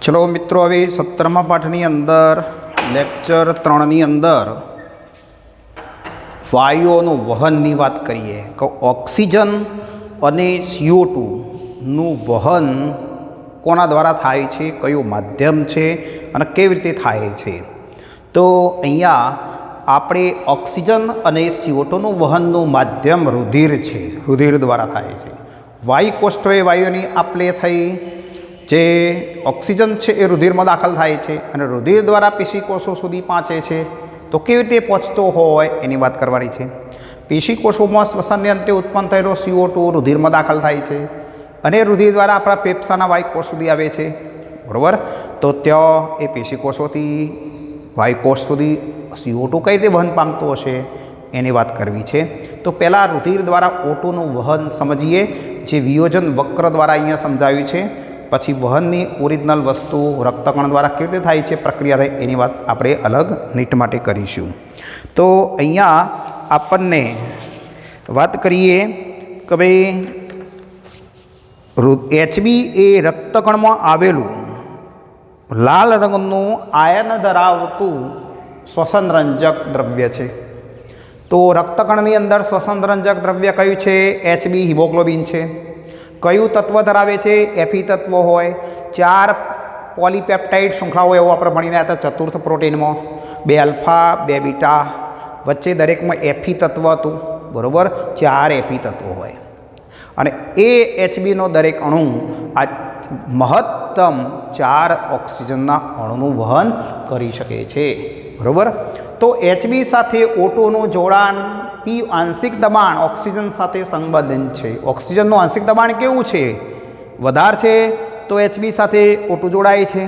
चलो मित्रों, હવે 17મા પાઠની અંદર લેક્ચર 3ની અંદર વાયુઓનું વહનની વાત કરીએ કે ઓક્સિજન અને CO2 નું વહન કોના દ્વારા થાય છે, કયું માધ્યમ છે અને કેવી રીતે થાય છે. તો અહીંયા આપણે ઓક્સિજન અને CO2 નું વહનનું માધ્યમ રુધિર છે, રુધિર દ્વારા થાય છે. વાયુકોષ્ઠોએ વાયુની આપલે થઈ જે ઓક્સિજન છે એ રુધિરમાં દાખલ થાય છે અને રુધિર દ્વારા પેશીકોષો સુધી પહોંચે છે. તો કેવી રીતે પહોંચતો હોય એની વાત કરવાની છે. પેશીકોષોમાં શ્વસનને અંતે ઉત્પન્ન થયેલો CO2 રુધિરમાં દાખલ થાય છે અને રુધિર દ્વારા આપણા ફેફસાના વાયુકોષ સુધી આવે છે, બરાબર. તો ત્યાં એ પેશીકોષોથી વાયુકોષ સુધી CO2 કઈ રીતે વહન પામતો હશે એની વાત કરવી છે. તો પહેલાં રુધિર દ્વારા O2નું વહન સમજીએ, જે વિયોજન વક્ર દ્વારા અહીંયા સમજાવ્યું છે. પછી વહનની ઓરિજિનલ વસ્તુ રક્તકણ દ્વારા કેવી રીતે થાય છે, પ્રક્રિયા થાય એની વાત આપણે અલગ નીટ માટે કરીશું. તો અહીંયા આપણને વાત કરીએ કે ભાઈ HB એ રક્તકણમાં આવેલું લાલ રંગનું આયન ધરાવતું શ્વસનરંજક દ્રવ્ય છે. તો રક્તકણની અંદર શ્વસનરંજક દ્રવ્ય કયું છે? HB હિમોગ્લોબિન છે. કયું તત્વ ધરાવે છે? Fe તત્વ હોય. 4 પોલીપેપ્ટાઇડ શૃંખલાઓ એવું આપણે ભણીને હતા ચતુર્થ પ્રોટીનમાં. 2 આલ્ફા 2 બીટા, વચ્ચે દરેકમાં Fe તત્વ હતું, બરાબર. 4 Fe તત્વો હોય અને એ HBનો દરેક અણુ આ મહત્તમ 4 ઓક્સિજનના અણુનું વહન કરી શકે છે, બરાબર. તો HB સાથે O2નું જોડાણ P આંશિક દબાણ ઓક્સિજન સાથે સંબંધિત છે. ઓક્સિજનનું આંશિક દબાણ કેવું છે? વધારે છે તો HB સાથે O2 જોડાય છે.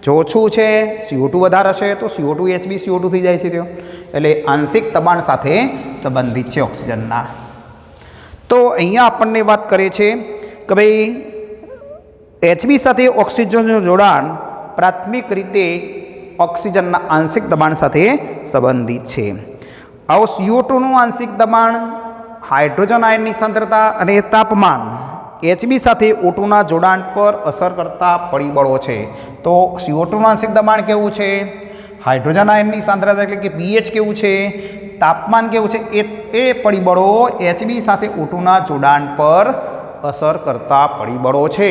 જો ઓછું છે CO2 વધારે હશે તો CO2 HB CO2 થઈ જાય છે. ત્યાં એટલે આંશિક દબાણ સાથે સંબંધિત છે ઓક્સિજનના. તો અહીંયા આપણને વાત કરે છે કે ભાઈ HB સાથે ઓક્સિજનનું જોડાણ પ્રાથમિક રીતે ઓક્સિજનના આંશિક દબાણ સાથે સંબંધિત છે. આવો CO2નું આંશિક દબાણ, હાઇડ્રોજન આયનની સાંદ્રતા અને તાપમાન HB સાથે O2ના જોડાણ પર અસર કરતા પરિબળો છે. તો CO2નું આંશિક દબાણ કેવું છે, હાઇડ્રોજન આયનની સાંદ્રતા એટલે કે pH કેવું છે, તાપમાન કેવું છે, એ પરિબળો HB સાથે O2ના જોડાણ પર અસર કરતા પરિબળો છે.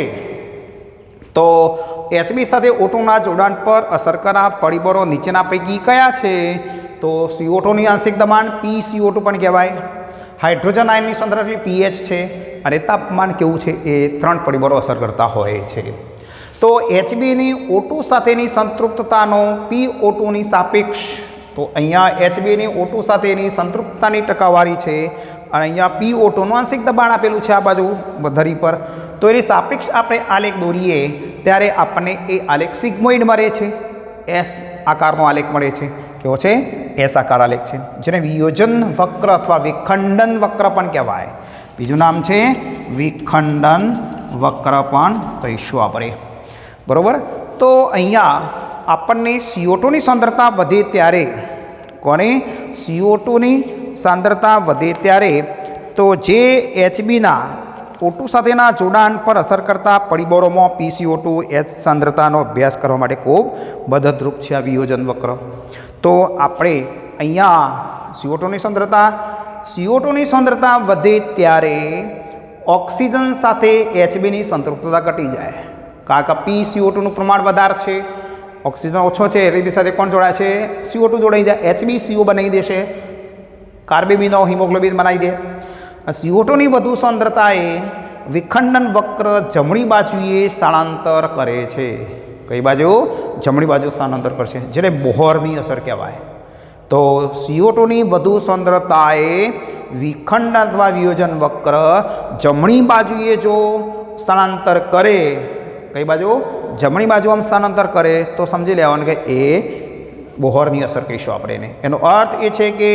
તો HB સાથે O2ના જોડાણ પર અસર કરતા પરિબળો નીચેના પૈકી કયા છે? તો CO2ની આંશિક દબાણ PCO2 પણ કહેવાય, હાઇડ્રોજન આયનની સાંદ્રતા pH છે અને તાપમાન કેવું છે, એ 3 પરિબળો અસર કરતા હોય છે. તો HBની O2 સાથેની સંતૃપ્તતાનો PO2ની સાપેક્ષ, તો અહીંયા HBની O2 સાથેની સંતૃપ્તતાની ટકાવારી છે અને અહીંયા PO2નું આંશિક દબાણ આપેલું છે આ બાજુ ધરી પર. તો એની સાપેક્ષ આપણે આલેખ દોરીએ ત્યારે આપણને એ આલેખ સિગ્મોઇડ મળે છે. S આકારનો આલેખ મળે છે. કેવો છે? S આકાર આલેખ છે, જેને વિયોજન વક્ર અથવા વિખંડન વક્ર પણ કહેવાય. બીજું નામ છે વિખંડન વક્ર પણ કહીશું આપણે, બરાબર. તો અહીંયા આપણને CO2ની સાંદ્રતા વધે ત્યારે, કોને? CO2ની સાંદ્રતા વધે ત્યારે તો જે HBના O2 સાથેના જોડાણ પર અસર કરતા પરિબળોમાં PCO2 H સાંદ્રતાનો અભ્યાસ કરવા માટે ખૂબ મદદરૂપ છે આ વિયોજન વક્ર. તો આપણે અહીંયા CO2ની સાંદ્રતા વધે ત્યારે ઓક્સિજન સાથે HBની સંતૃપ્તતા ઘટી જાય, કારણ કે PCO2નું પ્રમાણ વધારે છે, ઓક્સિજન ઓછો છે, HB સાથે કોણ જોડાય છે? CO2 જોડાઈ જાય, HBCO બનાવી દેશે, કાર્બેમિનો હિમોગ્લોબિન બનાવી દે. CO2ની વધુ સાંદ્રતાએ વિખંડન વક્ર જમણી બાજુએ સ્થળાંતર કરે છે. કઈ બાજુ? જમણી બાજુ સ્થળાંતર કરશે, જેને બોહરની અસર કહેવાય. તો CO2ની વધુ સાંદ્રતાએ વિખંડન અથવા વિયોજન વક્ર જમણી બાજુએ જો સ્થળાંતર કરે, કઈ બાજુ? જમણી બાજુ આમ સ્થળાંતર કરે તો સમજી લેવાનું કે એ બોહરની અસર કહીશું આપણે એને. એનો અર્થ એ છે કે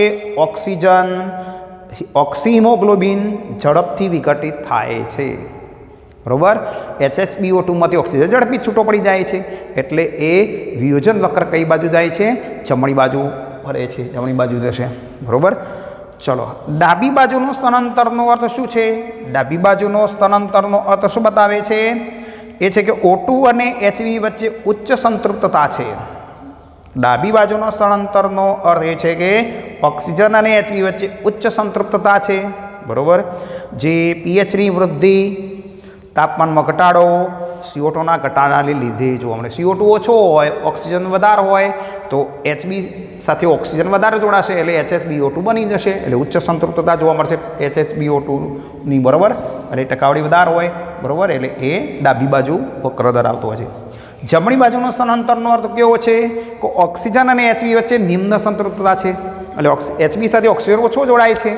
ઓક્સિહિમોગ્લોબિન ઝડપથી વિઘટિત થાય છે, બરાબર. HHBO2માંથી ઓક્સિજન ઝડપી છૂટો પડી જાય છે, એટલે એ વિયોજન વક્ર કઈ બાજુ જાય છે? જમણી બાજુ ફરે છે, જમણી બાજુ જશે, બરાબર. ચલો, ડાબી બાજુનો સ્થાનાંતરનો અર્થ શું છે? ડાબી બાજુનો સ્થાનાંતરનો અર્થ શું બતાવે છે? એ છે કે O2 અને HB વચ્ચે ઉચ્ચ સંતૃપ્તતા છે. ડાબી બાજુનો સ્થળાંતરનો અર્થ એ છે કે ઓક્સિજન અને HB વચ્ચે ઉચ્ચ સંતૃપ્તતા છે, બરાબર. જે pHની વૃદ્ધિ, તાપમાનમાં ઘટાડો, CO2ના ઘટાડાને લીધે જોવા મળે. CO2 ઓછો હોય, ઓક્સિજન વધારે હોય તો HB સાથે ઓક્સિજન વધારે જોડાશે એટલે HSbO2 બની જશે, એટલે ઉચ્ચ સંતૃપ્તતા જોવા મળશે HSbO2ની, બરાબર. અને ટકાવારી વધારે હોય, બરાબર, એટલે એ ડાબી બાજુ વક્ર ધરાવતો હોય છે. જમણી બાજુનો સ્થળાંતરનો અર્થ કેવો છે કે ઓક્સિજન અને HB વચ્ચે નિમ્ન સંતૃપ્તતા છે, એટલે HB સાથે ઓક્સિજન ઓછો જોડાય છે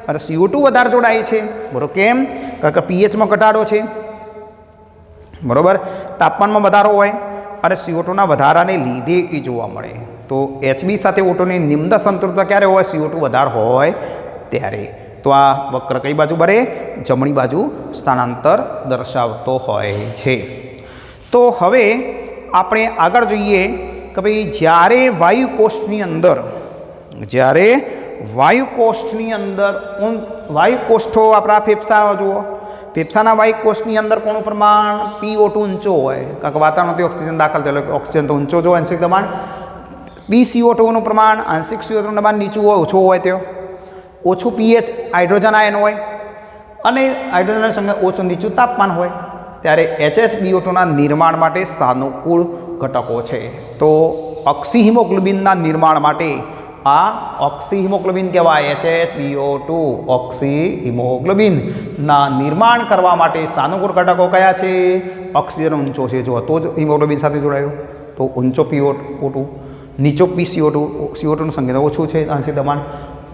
અને CO2 વધારે જોડાય છે, બરાબર. કેમ? કારણ કે pHમાં ઘટાડો છે, બરાબર. તાપમાનમાં વધારો હોય અને CO2ના વધારાને લીધે એ જોવા મળે. તો HB સાથે O2ની નિમ્ન સંતૃપ્તતા ક્યારે હોય? CO2 વધારે હોય ત્યારે. તો આ વક્ર કઈ બાજુ બને? જમણી બાજુ સ્થાનાંતર દર્શાવતો હોય છે. તો હવે આપણે આગળ જોઈએ કે ભાઈ જ્યારે વાયુકોષની અંદર વાયુકોષ્ઠો આપણા ફેફસા જુઓ, ફેફસાના વાયુકોષની અંદર કોનું પ્રમાણ? PO2 ઊંચો હોય, કારણ કે વાતાવરણમાંથી ઓક્સિજન દાખલ થયેલો, ઓક્સિજન તો ઊંચો જો આંશિક દબાણ. PCO2નું પ્રમાણ આંશિક CO2નું દબાણ નીચું હોય, ઓછું હોય, તે ઓછું pH હાઇડ્રોજન આયન હોય અને હાઇડ્રોજનની સંગે ઓછું નીચું તાપમાન હોય ત્યારે HSbO2ના નિર્માણ માટે સાનુકૂળ ઘટકો છે. તો ઓક્સિહિમોગ્લોબિનના નિર્માણ માટે આ ઓક્સિહિમોગ્લોબિન કહેવાય. HSbO2 ઓક્સિહિમોગ્લોબિનના નિર્માણ કરવા માટે સાનુકૂળ ઘટકો કયા છે? ઓક્સિજન ઊંચો છે, જો તો જ હિમોગ્લોબિન સાથે જોડાયો, તો ઊંચો PO2, નીચો PCO2, CO2નું સંકેન્દ્રણ ઓછું છે, આંશિક દબાણ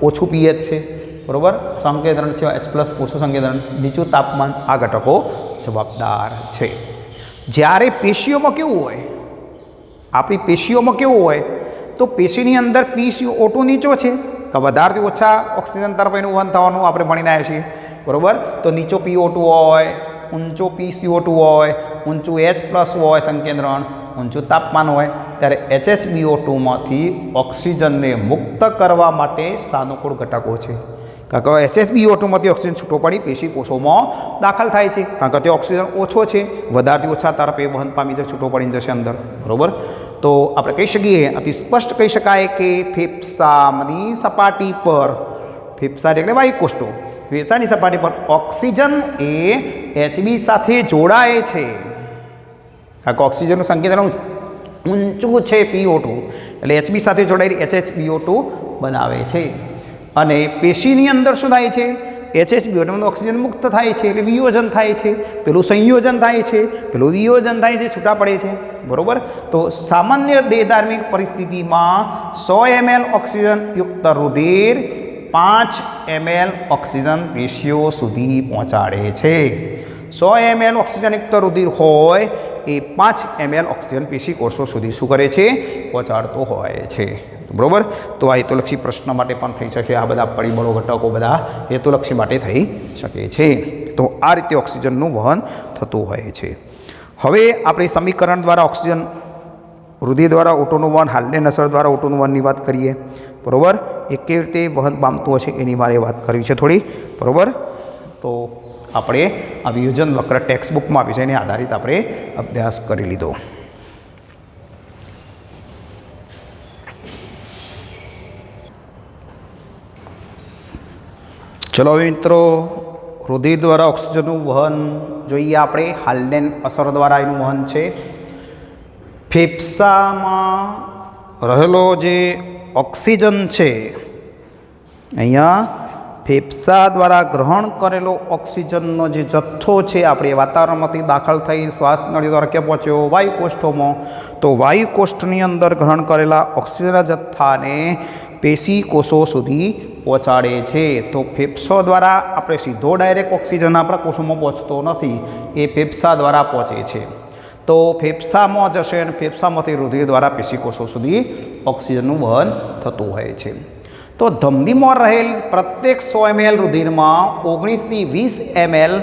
ઓછું pH છે, બરાબર. સંકેન્દ્રણ છે H+, ઓછું સંકેન્દ્રણ, નીચું તાપમાન, આ ઘટકો જવાબદાર છે. જ્યારે પેશીઓમાં કેવું હોય? આપણી પેશીઓમાં કેવું હોય? તો પેશીની અંદર PCO2 નીચો છે કે વધારથી ઓછા ઓક્સિજન તરફ એનું વહન થવાનું આપણે ભણીને આવ્યા છીએ, બરાબર. તો નીચો PO2 હોય, ઊંચો PCO2 હોય, ઊંચું H+ હોય સંકેન્દ્રણ, ઊંચું તાપમાન હોય ત્યારે HSbO2માંથી ઓક્સિજનને મુક્ત કરવા માટે સાનુકૂળ ઘટકો છે. કારણ કે HSbO2માંથી ઓક્સિજન છૂટો પડી પેશી કોષોમાં દાખલ થાય છે, કારણ કે તે ઓક્સિજન ઓછો છે, વધારથી ઓછા તરફ એ વહન પામી જશે, છૂટો પડી જશે અંદર, બરાબર. તો આપણે કહી શકીએ, અતિ સ્પષ્ટ કહી શકાય કે ફેફસાની સપાટી પર, ફેફસા એટલે વાયુકોષ્ઠો, ફેફસાની સપાટી પર ઓક્સિજન એ HB સાથે જોડાય છે, કારણ કે ઓક્સિજનનું સંકેન્દ્રણ ઊંચું છે PO2, એટલે HB સાથે જોડાયેલી HSbO2 બનાવે છે. અને પેશીની અંદર શું થાય છે? HSbO2 ઓક્સિજન મુક્ત થાય છે એટલે વિયોજન થાય છે, પેલું સંયોજન થાય છે, પેલું વિયોજન થાય છે, છૂટા પડે છે, બરાબર. તો સામાન્ય દેહધાર્મિક પરિસ્થિતિમાં 100 ml ઓક્સિજન યુક્ત રુધિર 5 ml ઓક્સિજન પેશીઓ સુધી પહોંચાડે છે. 100 ml ઓક્સિજન યુક્ત રુધિર હોય એ 5 ml ઓક્સિજન પેશી કોષો સુધી શું કરે છે? પહોંચાડતો હોય છે, બરાબર. તો આ હેતુલક્ષી પ્રશ્ન માટે પણ થઈ શકે, આ બધા પરિબળો ઘટકો બધા હેતુલક્ષી માટે થઈ શકે છે. તો આ રીતે ઓક્સિજનનું વહન થતું હોય છે. હવે આપણે સમીકરણ દ્વારા ઓક્સિજન રુધિર દ્વારા O2નું વહન, હાલની અસર દ્વારા O2નું વહનની વાત કરીએ, બરાબર. એ કેવી રીતે વહન પામતું હશે એની મારે વાત કરવી છે થોડી, બરાબર. તો આપણે આ વિયોજન વક્ર ટેક્સ્ટબુકમાં આપી છે, એની આધારિત આપણે અભ્યાસ કરી લીધો. ચલો મિત્રો, રુધિર દ્વારા ઓક્સિજનનું વહન જોઈએ આપણે. હાલ્ડેન અસર દ્વારા એનું વહન છે. ફેફસામાં રહેલો જે ઓક્સિજન છે, અહીંયા ફેફસા દ્વારા ગ્રહણ કરેલો ઓક્સિજનનો જે જથ્થો છે આપણે વાતાવરણમાંથી દાખલ થઈ શ્વાસનળી દ્વારા ક્યાં પહોંચ્યો? વાયુકોષ્ઠોમાં. તો વાયુકોષ્ઠની અંદર ગ્રહણ કરેલા ઓક્સિજનના જથ્થાને પેશી કોષો સુધી પહોંચાડે છે. તો ફેફસો દ્વારા આપણે સીધો ડાયરેક્ટ ઓક્સિજન આપણા કોષોમાં પહોંચતો નથી, એ ફેફસા દ્વારા પહોંચે છે. તો ફેફસામાં જશે અને ફેફસામાંથી રુધિર દ્વારા પેશી કોષો સુધી ઓક્સિજનનું વહન થતું હોય છે. તો ધમનીમાં રહેલ પ્રત્યેક 100 ml રુધિરમાં 19થી 20 ml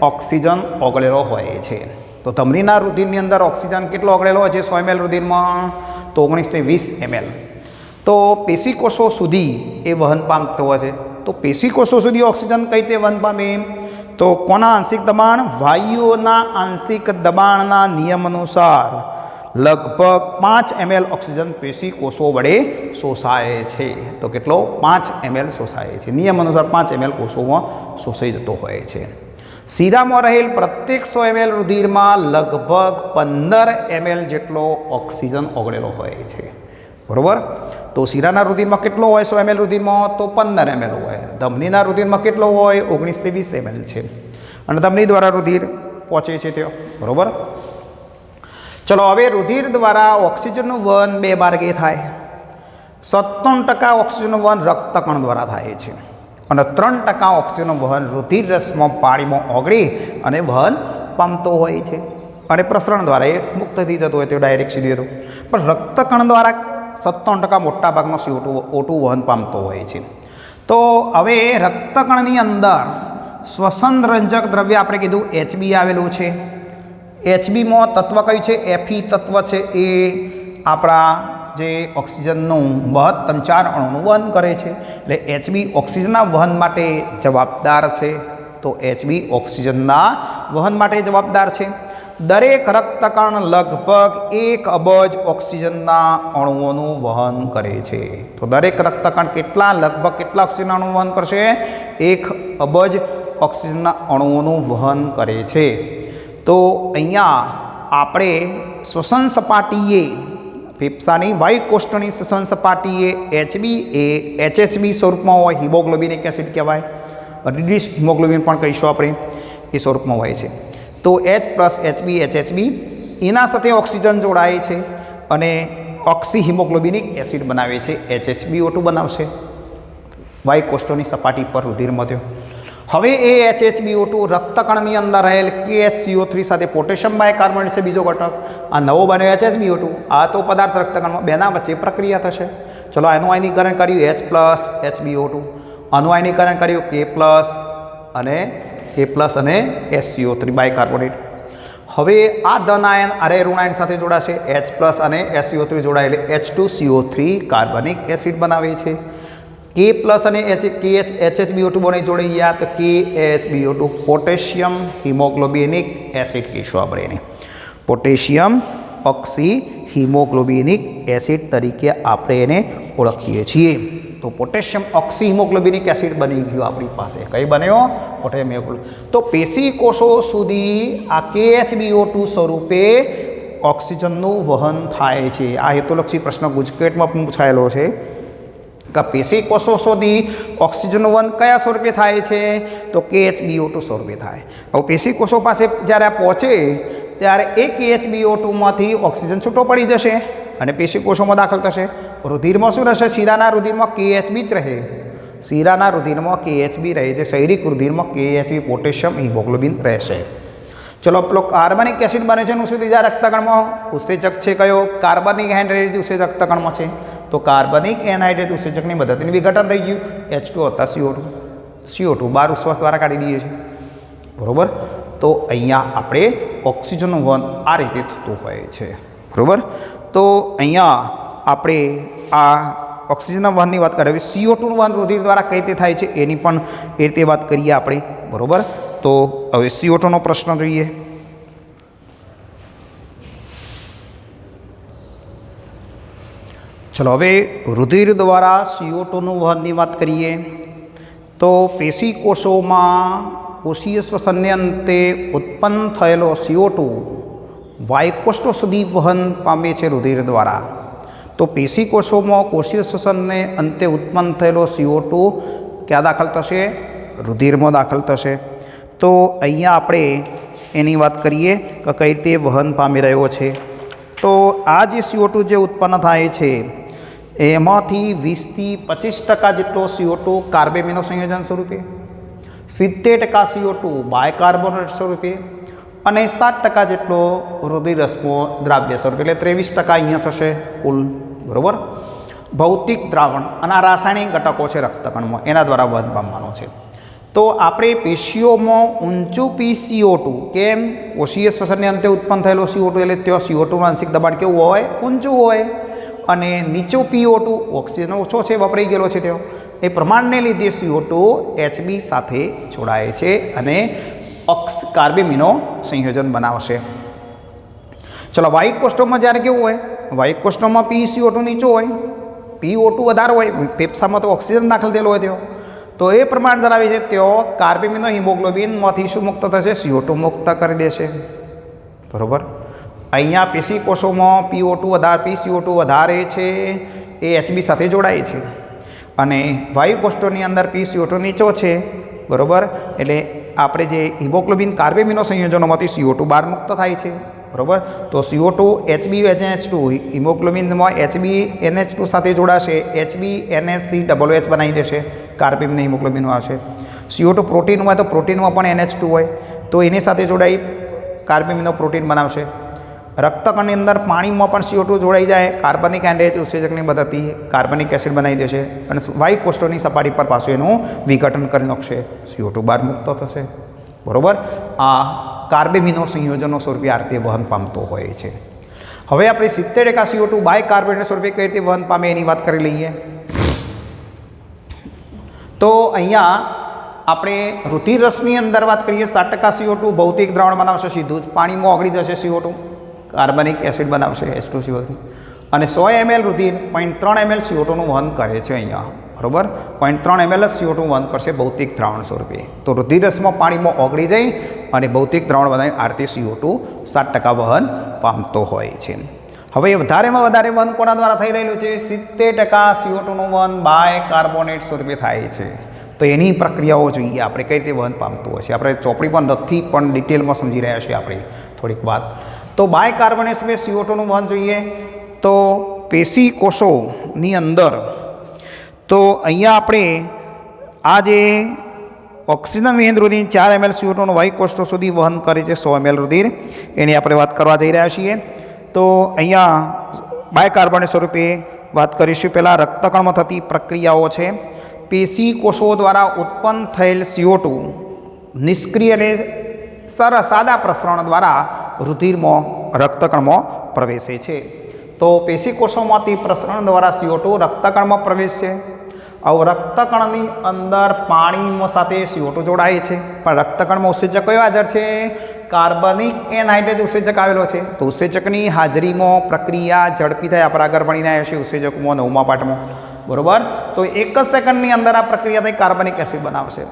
ઓક્સિજન ઓગળેલો હોય છે. તો ધમનીના રુધિરની અંદર ઓક્સિજન કેટલો ઓગળેલો હોય છે 100 ml રુધિરમાં? તો 19થી 20 ml. તો પેશી કોષો સુધી એ વહન પામતો હોય છે. તો પેશી કોષો સુધી ઓક્સિજન કઈ રીતે વહન પામે? તો કોના આંશિક દબાણ? વાયુઓના આંશિક દબાણના નિયમ અનુસાર લગભગ 5 ml ઓક્સિજન પેશી કોષો વડે શોષાય છે. તો કેટલો? 5 ml શોષાય છે. નિયમ અનુસાર 5 ml કોષોમાં શોષાઈ જતો હોય છે. શીરામાં રહેલ પ્રત્યેક 100 ml રુધિરમાં લગભગ 15 ml જેટલો ઓક્સિજન ઓગળેલો હોય છે. બરાબર? તો શીરાના રુધિરમાં કેટલો હોય? 100 ml રુધિરમાં તો 15 ml હોય. ધમનીના રુધિરમાં કેટલો હોય? 19 થી 20 ml છે. અને ધમની દ્વારા રુધિર પહોંચે છે ત્યાં. બરાબર? ચલો હવે રુધિર દ્વારા ઓક્સિજનનું વહન 2 માર્ગે થાય. 57% ઓક્સિજનનું વહન રક્તકણ દ્વારા થાય છે અને 3% ઓક્સિજનનું વહન રુધિર રસમાં પાણીમાં ઓગળી અને વહન પામતો હોય છે અને પ્રસરણ દ્વારા એ મુક્ત થઈ જતો હોય તે ડાયરેક્ટ સીધી હતું. પણ રક્તકણ દ્વારા 57% મોટા ભાગનો CO2 વહન પામતો હોય છે. તો હવે રક્તકણની અંદર શ્વસન રંજક દ્રવ્ય આપણે કીધું HB આવેલું છે. HBમાં તત્વ કયું છે? Fe તત્વ છે. એ આપણા જે ઓક્સિજનનું મહત્તમ 4 અણુનું વહન કરે છે. એટલે HB ઓક્સિજનના વહન માટે જવાબદાર છે. તો HB ઓક્સિજનના વહન માટે જવાબદાર છે. દરેક રક્તકણ લગભગ 1 અબજ ઓક્સિજનના અણુઓનું વહન કરે છે. તો દરેક રક્તકણ લગભગ કેટલા ઓક્સિજનના અણુનું વહન કરશે? 1 અબજ ઓક્સિજનના અણુઓનું વહન કરે છે. તો અહીંયા આપણે શ્વસન સપાટીએ ફેફસાની વાયુકોષ્ઠની શ્વસન સપાટીએ HB એ HHB સ્વરૂપમાં હોય. હિમોગ્લોબિનિક એસિડ કહેવાય. રિડ્યુસ હિમોગ્લોબિન પણ કહીશું આપણે. એ સ્વરૂપમાં હોય છે. તો H+HB HHB એના સાથે ઓક્સિજન જોડાય છે અને ઓક્સી હિમોગ્લોબિનિક એસિડ બનાવે છે. HHBO2 બનાવશે વાયુકોષ્ઠોની સપાટી પર રુધિરમાં થયો. હવે એ HHBO2 રક્તકણની અંદર રહેલ KHCO3 સાથે પોટેશિયમ બાયકાર્બોનેટ છે બીજો ઘટક. આ નવો બન્યો HHBO2. આ તો પદાર્થ રક્તકણમાં બેના વચ્ચે પ્રક્રિયા થશે. ચલો આનું આયનીકરણ કર્યું H+HBO2. આનું આયનીકરણ કર્યું K+ અને SCO3 બાયકાર્બોનેટ. હવે આ ધન આયન અરે ઋણ આયન સાથે જોડાશે. H+ અને SCO3 જોડાય એટલે H2CO3 કાર્બનિક એસિડ બનાવે છે. K+ અને HHBO2 બને જોડી ગયા તો KHBO2 પોટેશિયમ હિમોગ્લોબિનિક એસિડ કહીશું આપણે એને. પોટેશિયમ ઓક્સી હિમોગ્લોબિનિક એસિડ તરીકે આપણે એને ઓળખીએ છીએ. તો પોટેશિયમ ઓક્સી હિમોગ્લોબિનિક એસિડ બની ગયો આપણી પાસે. કઈ બન્યો? Potassium haemoglobin. તો પેશી કોષો સુધી આ KHBO2 સ્વરૂપે ઓક્સિજનનું વહન થાય છે. આ હેતુલક્ષી પ્રશ્ન ગુજકેટમાં પણ પૂછાયેલો છે કે પેશી કોષો સુધી ઓક્સિજનનું વહન કયા સ્વરૂપે થાય છે? તો KHBO2 સ્વરૂપે થાય. હવે પેશી કોષો પાસે જ્યારે આ પહોંચે ત્યારે એ KHBO2માંથી ઓક્સિજન છૂટો પડી જશે અને પેશી કોષોમાં દાખલ થશે. રુધિરમાં શું રહેશે? શીરાના રુધિરમાં KHB જ રહે. શીરાના રુધિરમાં KHB રહે છે. શૈરિક રુધિરમાં KHB પોટેશિયમ હિમોગ્લોબિન રહેશે. ચલો પેલો કાર્બનિક એસિડ બને છે એનું સુધી જ્યાં રક્તકણમાં ઉત્સેચક છે કયો? કાર્બનિક એનહાઇડ્રેટ ઉત્સેચક રક્તકણમાં છે. તો કાર્બનિક એનહાઇડ્રેટ ઉત્સેચકની મદદથી વિઘટન થઈ ગયું. H2 હતા CO2 બહાર ઉચ્છ્વાસ દ્વારા કાઢી દઈએ છીએ. બરાબર? તો અહીંયા આપણે ઓક્સિજનનું વહન આ રીતે થતું હોય છે. બરાબર? તો અહીંયા આપણે આ ઓક્સિજનના વહનની વાત કરીએ. હવે CO2નું વહન રુધિર દ્વારા કઈ રીતે થાય છે એની પણ એ રીતે વાત કરીએ આપણે. બરાબર? તો હવે CO2નો પ્રશ્ન જોઈએ. ચલો હવે રુધિર દ્વારા CO2નું વહનની વાત કરીએ. તો પેશી કોષોમાં કોષીય શ્વસનને અંતે ઉત્પન્ન થયેલો CO2 વાયુકોષ્ઠો સુધી વહન પામે છે રુધિર દ્વારા. તો પેશી કોષોમાં કોષીય શ્વસનને અંતે ઉત્પન્ન થયેલો CO2 ક્યાં દાખલ થશે? રુધિરમાં દાખલ થશે. તો અહીંયા આપણે એની વાત કરીએ કે કઈ રીતે વહન પામી રહ્યો છે. તો આ જે CO2 જે ઉત્પન્ન થાય છે એમાંથી 20થી 25% જેટલો CO2 કાર્બેમિનો સંયોજન સ્વરૂપે, 70% CO2 બાયકાર્બોનેટ સ્વરૂપે અને 7% જેટલો રુધિરરસમો દ્રાવ્ય સ્વરૂપે. એટલે 23% અહીંયા થશે કુલ. બરાબર? ભૌતિક દ્રાવણ અને આ રાસાયણિક ઘટકો છે રક્તકણમાં એના દ્વારા વહન પામવાનો છે. તો આપણે પેશીઓમાં ઊંચું PCO2 કેમ? કોષીય શ્વસનને અંતે ઉત્પન્ન થયેલો CO2 એટલે ત્યાં CO2નું આંશિક દબાણ કેવું હોય? ઊંચું હોય. અને નીચો PO2 ઓક્સિજન ઓછો છે વપરાઈ ગયેલો છે ત્યાં એ પ્રમાણને લીધે CO2 Hb સાથે જોડાય છે અને કાર્બેમિનો સંયોજન બનાવશે. ચલો વાયુ કોષ્ટકમાં જ્યારે કેવું હોય, વાયુ કોષ્ટકમાં PCO2 નીચો હોય, PO2 વધારે હોય, ફેફસામાં તો ઓક્સિજન દાખલ થયેલો હોય તો એ પ્રમાણ ધરાવે છે તેઓ કાર્બેમિનો હિમોગ્લોબિનમાંથી શું મુક્ત થશે? CO2 મુક્ત કરી દેશે. બરાબર. અહીંયા પેશી કોષોમાં PCO2 વધારે છે એ Hb સાથે જોડાય છે અને વાયુ કોષ્ટકની અંદર PCO2 નીચો છે. બરાબર. એટલે આપણે જે હિમોગ્લોબિન કાર્બેમિનો સંયોજનોમાંથી CO2 બહાર મુક્ત થાય છે. બરાબર. તો CO2 HbNH2 હિમોગ્લોબિનમાં HbNH2 સાથે જોડાશે, HbNH3OH બનાવી દેશે, કાર્બેમિન હિમોગ્લોબિનમાં આવશે. CO2 પ્રોટીન હોય તો પ્રોટીનમાં પણ NH2 હોય તો એની સાથે જોડાઈ કાર્બેમિનો પ્રોટીન બનાવશે. રક્તકણની અંદર પાણીમાં પણ CO2 જોડાઈ જાય, કાર્બનિક એન્ડેજ ઉત્સેચકની મદદથી કાર્બનિક એસિડ બનાવી દેશે અને વાયુ કોષ્ટકની સપાટી પર પાછું એનું વિઘટન કરી નાખશે, CO2 બહાર મુક્ત થશે. બરાબર. આ કાર્બેમિનો સંયોજનો સ્વરૂપે આ રીતે વહન પામતો હોય છે. હવે આપણે 70% CO2 બાયકાર્બોનેટ સ્વરૂપે કઈ રીતે વહન પામે એની વાત કરી લઈએ. તો અહીંયા આપણે રુધિરરસની અંદર વાત કરીએ, 60% CO2 ભૌતિક દ્રાવણ બનાવશે, સીધું જ પાણીમાં ઓગળી જશે CO2, કાર્બનિક એસિડ બનાવશે H2CO3 અને 100 ml રુધિર 0.3 ml CO2નું વહન કરે છે અહીંયા. બરાબર. 0.3 ml જ CO2 વહન કરશે ભૌતિક દ્રાવણ સ્વરૂપે. તો રુધિરરસમાં પાણીમાં ઓગળી જઈ અને ભૌતિક દ્રાવણ બનાવી આ રીતે CO2 60% વહન પામતો હોય છે. હવે વધારેમાં વધારે વહન કોના દ્વારા થઈ રહેલું છે? 70% CO2નું વહન બાયકાર્બોનેટ સ્વરૂપે થાય છે. તો એની પ્રક્રિયાઓ જોઈએ આપણે કઈ રીતે વહન પામતું હશે. આપણે ચોપડી પર નથી પણ ડિટેલમાં સમજી રહ્યા છીએ આપણે થોડીક વાત. તો બાયકાર્બોનેટ સ્વરૂપે CO2નું વહન જોઈએ તો પેશી કોષોની અંદર તો અહીંયા આપણે આ જે ઓક્સિજન વિહીન રુધિર 4 ml CO2નું વાયુ કોષ્ટક સુધી વહન કરે છે, 100 ml રુધિર, એની આપણે વાત કરવા જઈ રહ્યા છીએ. તો અહીંયા બાયકાર્બોનેટ સ્વરૂપે વાત કરીશું. પહેલાં રક્તકણમાં થતી પ્રક્રિયાઓ છે. પેશી કોષો દ્વારા ઉત્પન્ન થયેલ CO2 નિષ્ક્રિય અને સાદા પ્રસરણ દ્વારા રુધિરમાં રક્તકણમાં પ્રવેશે છે. તો પેશી કોષોમાંથી પ્રસરણ દ્વારા CO2 રક્તકણમાં પ્રવેશે. હવે રક્તકણની અંદર પાણીમાં સાથે CO2 જોડાય છે પણ રક્તકણમાં ઉત્સેચક કયો હાજર છે? કાર્બનિક એનહાઇડ્રેટ ઉત્સેચક આવેલો છે. તો ઉત્સેચકની હાજરીમાં પ્રક્રિયા ઝડપી થાય. આપણે આગળ ભણીને આવ્યા છીએ ઉત્સેચકમાં 9મા પાઠમાં. બરાબર. તો 1 સેકન્ડની અંદર આ પ્રક્રિયા થઈ કાર્બનિક એસિડ બનાવશે.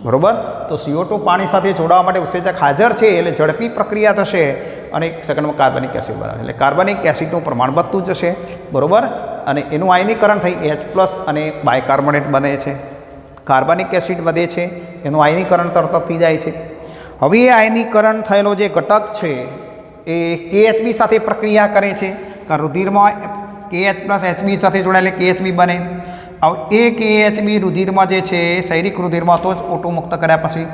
બરાબર. તો CO2 પાણી સાથે જોડાવા માટે ઉત્સેચક હાજર છે એટલે ઝડપી પ્રક્રિયા થશે અને 1 સેકન્ડમાં કાર્બનિક એસિડ બનાવે એટલે કાર્બનિક એસિડનું પ્રમાણ વધતું જશે. બરાબર. અને એનું આયનીકરણ થઈ H+ અને બાયકાર્બોનેટ બને છે. કાર્બનિક એસિડ વધે છે, એનું આયનીકરણ તરત થઈ જાય છે. હવે એ આયનીકરણ થયેલો જે ઘટક છે એ KHB સાથે પ્રક્રિયા કરે છે. કારણ રુધિરમાં KH+HB સાથે જોડાયેલે KHB બને. હવે એ KHB રુધિરમાં જે છે શૈરિક રુધિરમાં તો જ O2 મુક્ત કર્યા પછી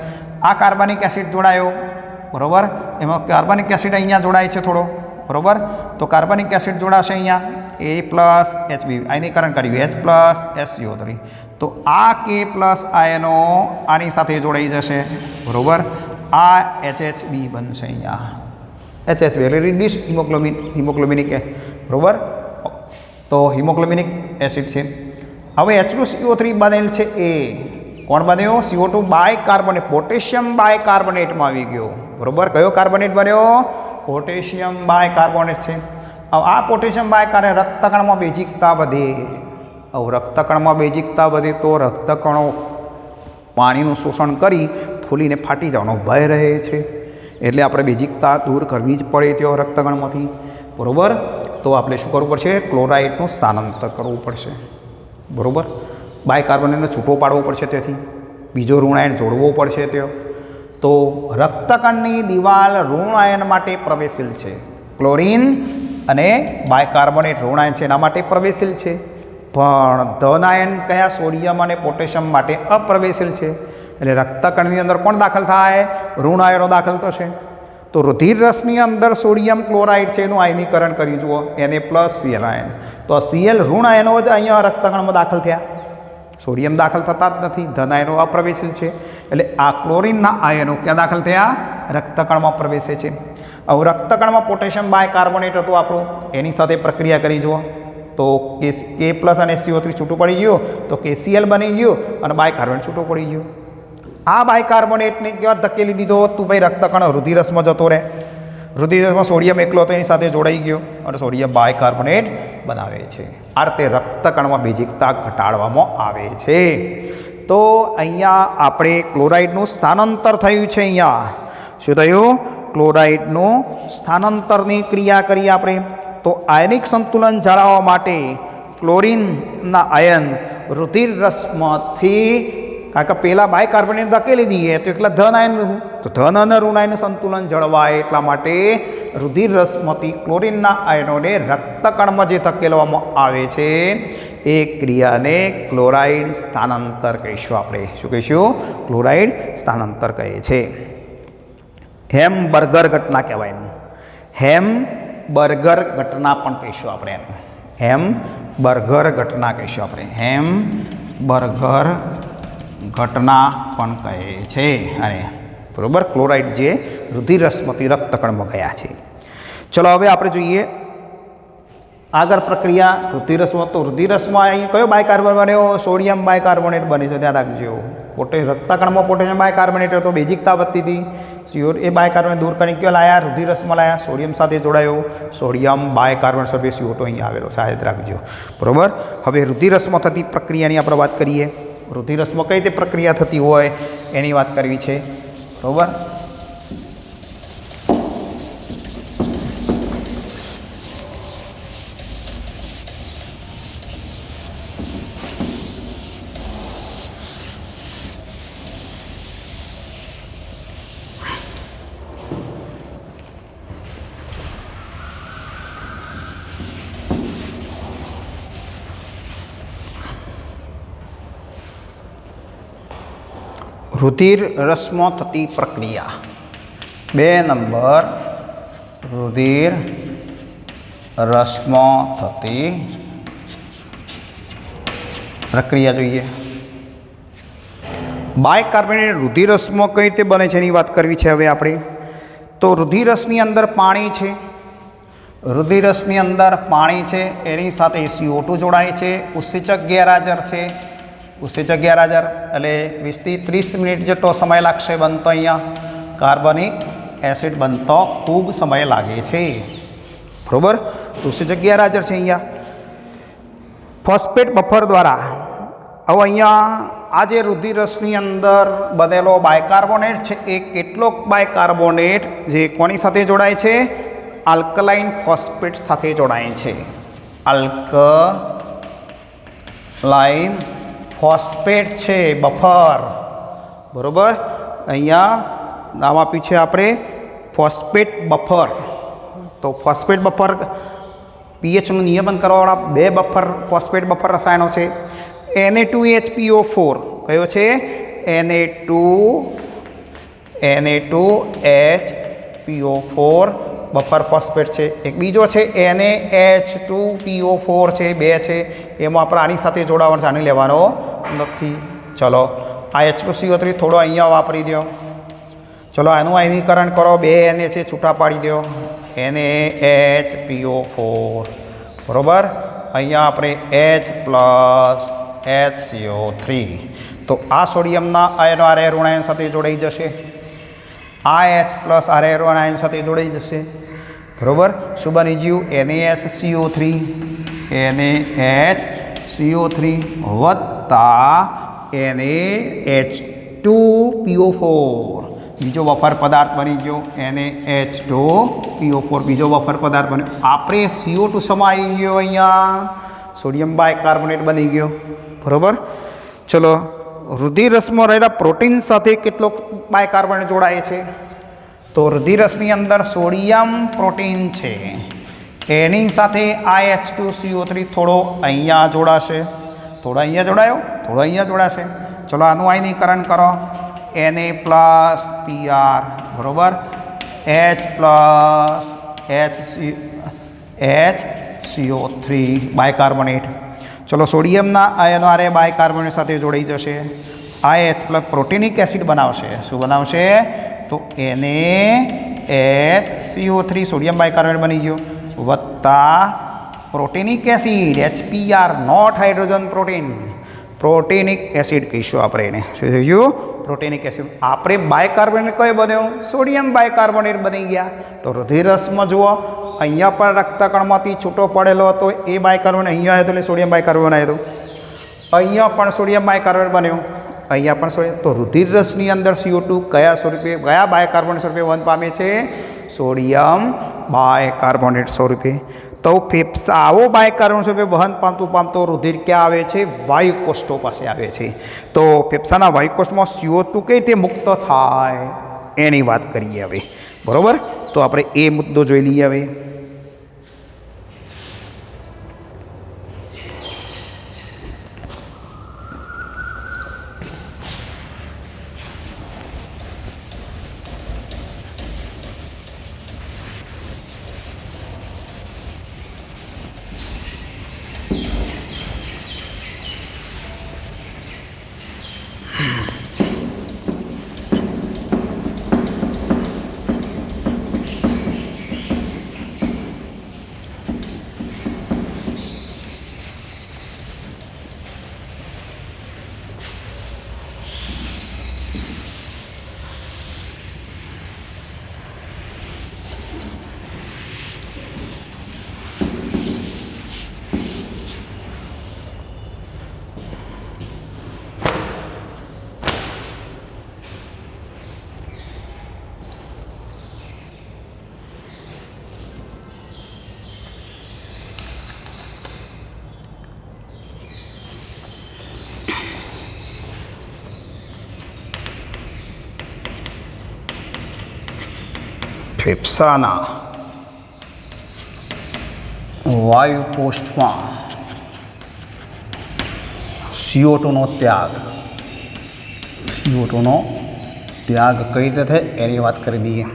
આ કાર્બનિક એસિડ જોડાયો. બરાબર. એમાં કાર્બનિક એસિડ અહીંયા જોડાય છે થોડો. બરાબર. તો કાર્બનિક એસિડ જોડાશે અહીંયા A+HB આયનીકરણ કર્યું H+SCO3. તો આ K+ આયનો આની સાથે જોડાઈ જશે. બરાબર. આ HHB બનશે અહીંયા. HHB એટલે રિડ્યુસ હિમોગ્લોબિનિક. બરાબર. તો હિમોગ્લોબિનિક એસિડ છે. હવે H2CO3 બનેલ છે એ કોણ બન્યો? CO2 બાયકાર્બોનેટ, પોટેશિયમ બાયકાર્બોનેટમાં આવી ગયો. બરાબર. કયો કાર્બોનેટ બન્યો? પોટેશિયમ બાયકાર્બોનેટ છે. હવે આ પોટેશિયમ બાયકાર્બોનેટ રક્તકણમાં બેઝિકતા વધે. હવે રક્તકણમાં બેઝિકતા વધે તો રક્તકણો પાણીનું શોષણ કરી ફૂલીને ફાટી જવાનો ભય રહે છે એટલે આપણે બેઝિકતા દૂર કરવી જ પડે તેઓ રક્તકણમાંથી. બરાબર. તો આપણે શું કરવું પડશે? ક્લોરાઇડનું સ્થાનાંતર કરવું પડશે. બરાબર. બાયકાર્બોનેટને છૂટો પાડવો પડશે, તેથી બીજો ઋણ આયન જોડવો પડશે. તો રક્તકણની દિવાલ ઋણ આયન માટે પ્રવેશીલ છે. ક્લોરીન અને બાયકાર્બોનેટ ઋણ આયન છે એના માટે પ્રવેશીલ છે પણ ધન આયન કયા? સોડિયમ અને પોટેશિયમ માટે અપ્રવેશીલ છે. એટલે રક્તકણની અંદર કોણ દાખલ થાય? ઋણ આયનો દાખલ થશે. તો રુધિરરસની અંદર સોડિયમ ક્લોરાઇડ છે એનું આયનીકરણ કરી જુઓ, Na+Cl આયન. તો Cl ઋણ આયનો જ અહીંયા રક્તકણમાં દાખલ થયા, સોડિયમ દાખલ થતા જ નથી, ધન આયનો અપ્રવેશીલ છે. એટલે આ ક્લોરીનના આયનો ક્યાં દાખલ થયા? રક્તકણમાં પ્રવેશે છે. હવે રક્તકણમાં પોટેશિયમ બાયકાર્બોનેટ હતું આપણું, એની સાથે પ્રક્રિયા કરી જુઓ તો તો કે પ્લસ અને CO3 છૂટું પડી ગયું તો KCl બની ગયું અને બાયકાર્બોનેટ છૂટું પડી ગયું. આ બાયકાર્બોનેટને ક્યાં ધકેલી દીધો તું ભાઈ રક્તકણ રુધિરસમાં જતો રહે. રુધિરસમાં સોડિયમ એકલો હતો એની સાથે જોડાઈ ગયો અને સોડિયમ બાયકાર્બોનેટ બનાવે છે. આ રીતે રક્તકણમાં બેઝિકતા ઘટાડવામાં આવે છે. તો અહીંયા આપણે ક્લોરાઇડનું સ્થાનાંતર થયું છે. અહીંયા શું થયું? ક્લોરાઇડનું સ્થાનાંતરની ક્રિયા કરી આપણે. તો આયનિક સંતુલન જાળવવા માટે ક્લોરીનના આયન રુધિર રસમાંથી, કારણ કે પહેલાં બાયકાર્બોનેટ ધકેલી દઈએ તો એકલા ધન આયન, તો ધન અને ઋણ આયન સંતુલન જળવાય એટલા માટે રુધિર રસમાંથી ક્લોરીનના આયનોને રક્તકણમાં જે ધકેલવામાં આવે છે એ ક્રિયાને ક્લોરાઇડ સ્થાનાંતર કહીશું આપણે. શું કહીશું? ક્લોરાઇડ સ્થાનાંતર કહે છે. હેમબર્ગર ઘટના કહેવાય એનું. હેમબર્ગર ઘટના પણ કહીશું આપણે એનું. હેમબર્ગર ઘટના કહીશું આપણે. હેમબર્ગર ઘટના પણ કહે છે. અને બરાબર ક્લોરાઇડ જે રુધિરસમાંથી રક્તકણમાં ગયા છે. ચલો હવે આપણે જોઈએ આગળ પ્રક્રિયા રુધિરસમાં. તો રુધિરસમાં અહીં કયો બાયકાર્બોનેટ બન્યો? સોડિયમ બાયકાર્બોનેટ બને છે. ધ્યાન રાખજો. રક્તકણમાં પોટેશિયમ બાયકાર્બોનેટ હતો, બેઝિકતા વધતી હતી. એ બાયકાર્બોનેટ દૂર કરીને કયો લાયા? રુધિરસમાં લાયા. સોડિયમ સાથે જોડાયો. સોડિયમ બાયકાર્બોનેટ સલ્ફેટ CO2 અહીં આવેલો છે. યાદ રાખજો. બરાબર. હવે રુધિરસમાં થતી પ્રક્રિયાની આપણે વાત કરીએ. રુધિરસમાં કઈ રીતે પ્રક્રિયા થતી હોય એની વાત કરવી છે. બરાબર. રુધિર રસમાં થતી પ્રક્રિયા. 2 નંબર રુધિર રસમાં થતી પ્રક્રિયા જોઈએ. બાયકાર્બોનેટ રુધિરસમાં કઈ રીતે બને છે એની વાત કરવી છે હવે આપણે. તો રુધિરસની અંદર પાણી છે. રુધિરસની અંદર પાણી છે, એની સાથે CO2 જોડાય છે. ઉત્સેચક ગેરહાજર છે. ઉત્સેચક ગેરહાજર એટલે 20 થી 30 મિનિટ જેટલો સમય લાગશે બનતો. અહીંયા કાર્બનિક એસિડ બનતો ખૂબ સમય લાગે છે. બરાબર. ઉત્સેચક ગેરહાજર છે. અહીંયા ફોસ્ફેટ બફર દ્વારા હવે અહીંયા આ જે રુધિરસની અંદર બનેલો બાયકાર્બોનેટ છે એ કેટલોક બાયકાર્બોનેટ જે કોની સાથે જોડાય છે? આલ્કલાઇન ફોસ્ફેટ સાથે જોડાય છે. આલ્કલાઇન ફોસ્ફેટ છે બફર. બરાબર. અહીંયા નામ આપ્યું છે આપણે ફોસ્ફેટ બફર. તો ફોસ્ફેટ બફર પીએચનું નિયમન કરવાવાળા 2 બફર ફોસ્ફેટ બફર રસાયણો છે. Na2HPO4 કયો છે? Na2HPO4 બફર ફોસ્ફેટ છે. એક બીજો છે NaH2PO4 છે. 2 છે. એમાં આપણે આની સાથે જોડાવાનું છે, આની લેવાનો નથી. ચલો આ H2CO3 થોડો અહીંયા વાપરી દો. ચલો આનું આયનીકરણ કરો. 2 Na છે છૂટા પાડી દો. NaHPO4 બરાબર. અહીંયા આપણે H+HCO3. તો આ સોડિયમના આયનો આર ઋણ આયન સાથે જોડાઈ જશે. આ H+ આર ઋણ આયન સાથે જોડાઈ જશે. બરાબર. શું બની ગયું? NaHCO3 વત્તા NaH2PO4 બીજો બફર પદાર્થ બની ગયો. NaH2PO4 બીજો બફર પદાર્થ બન્યો. આપણે CO2 સમાઈ ગયો. અહીંયા સોડિયમ બાયકાર્બોનેટ બની ગયો. બરાબર. ચલો રુધિરસમાં રહેલા પ્રોટીન સાથે કેટલો બાયકાર્બોનેટ જોડાય છે? તો રુધિરસની અંદર સોડિયમ પ્રોટીન છે, એની સાથે H2CO3 થોડો અહીંયા જોડાશે. થોડો અહીંયા જોડાયો, થોડો અહીંયા જોડાશે. ચલો આનું આયનીકરણ કરો. Na+PR બરાબર. HCO3 bicarbonate. ચલો સોડિયમના આયનો આરે બાયકાર્બોનેટ સાથે જોડાઈ જશે. H+ પ્રોટીનિક એસિડ બનાવશે. શું બનાવશે? તો NaHCO3 સોડિયમ બાયકાર્બોનેટ બની ગયો વત્તા protonic acid HPR note hydrogen protein protonic acid કહીશું આપણે એને શું થયું પ્રોટીનિક એસિડ આપણે બાયકાર્બોનેટ કયો બન્યો સોડિયમ બાયકાર્બોનેટ બની ગયા તો રુધિરરસમાં જુઓ અહીંયા પણ રક્તકણમાંથી છૂટો પડેલો હતો એ બાયકાર્બોનેટ અહીંયા આવ્યો એટલે સોડિયમ બાયકાર્બોનેટ આવ્યો હતો અહીંયા પણ સોડિયમ બાયકાર્બોનેટ બન્યો અહીંયા પણ સોડિયમ તો રુધિરરસની અંદર CO2 કયા સ્વરૂપે કયા બાયકાર્બોનેટ સ્વરૂપે વહન પામે છે સોડિયમ બાયકાર્બોનેટ સ્વરૂપે તો ફેફસા આવો બાયકાર્બોનેટ સ્વરૂપે વહન પામતો રુધિર ક્યાં આવે છે વાયુકોષ્ઠો પાસે આવે છે તો ફેફસાના વાયુકોષ્ઠમાં CO2 કઈ રીતે મુક્ત થાય એની વાત કરીએ હવે બરાબર તો આપણે એ મુદ્દો જોઈ લઈએ હવે ફેફસાના વાયુકોષ્ઠમાં CO2 નો ત્યાગ CO2 નો ત્યાગ કઈ રીતે થાય એની વાત કરી દઈએ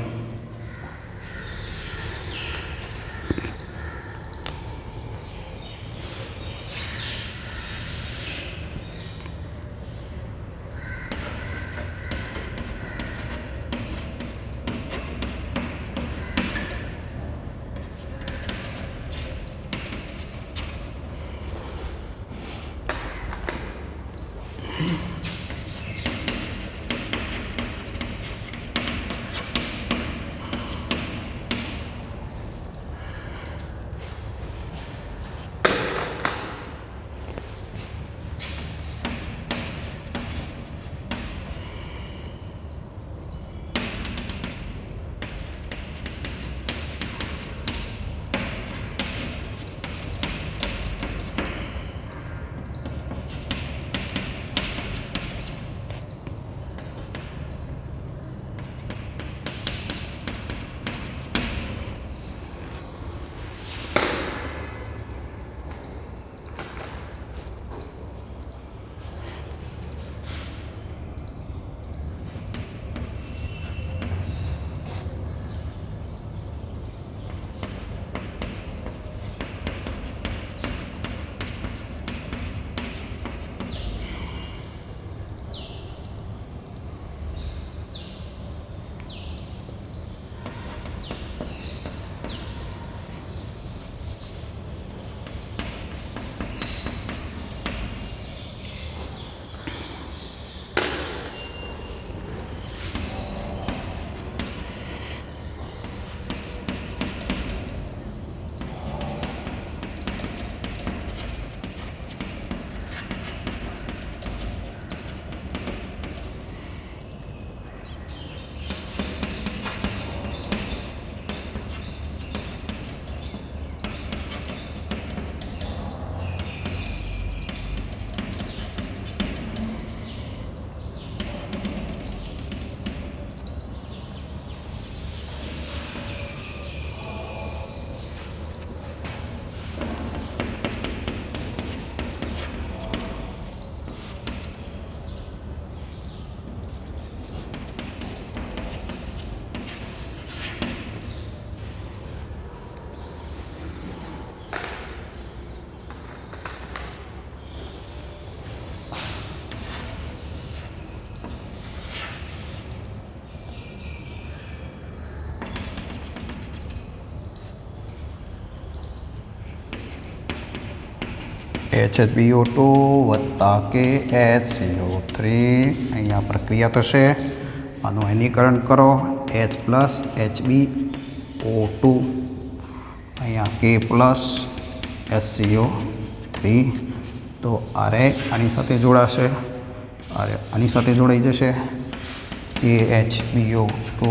HBO2 વત્તા KHCO3 અહીંયા પ્રક્રિયા થશે. આનું એનીકરણ કરો. H પ્લસ HbO2 અહીંયા K પ્લસ HCO3 તો આરે આની સાથે જોડાશે, આરે આની સાથે જોડાઈ જશે. KHBO2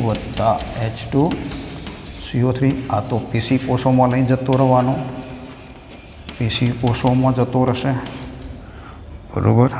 વત્તા H2CO3 આ તો પેશી કોષોમાં લઈ જતો રહેવાનો, પેશી કોષોમાં જતો રહેશે. બરાબર.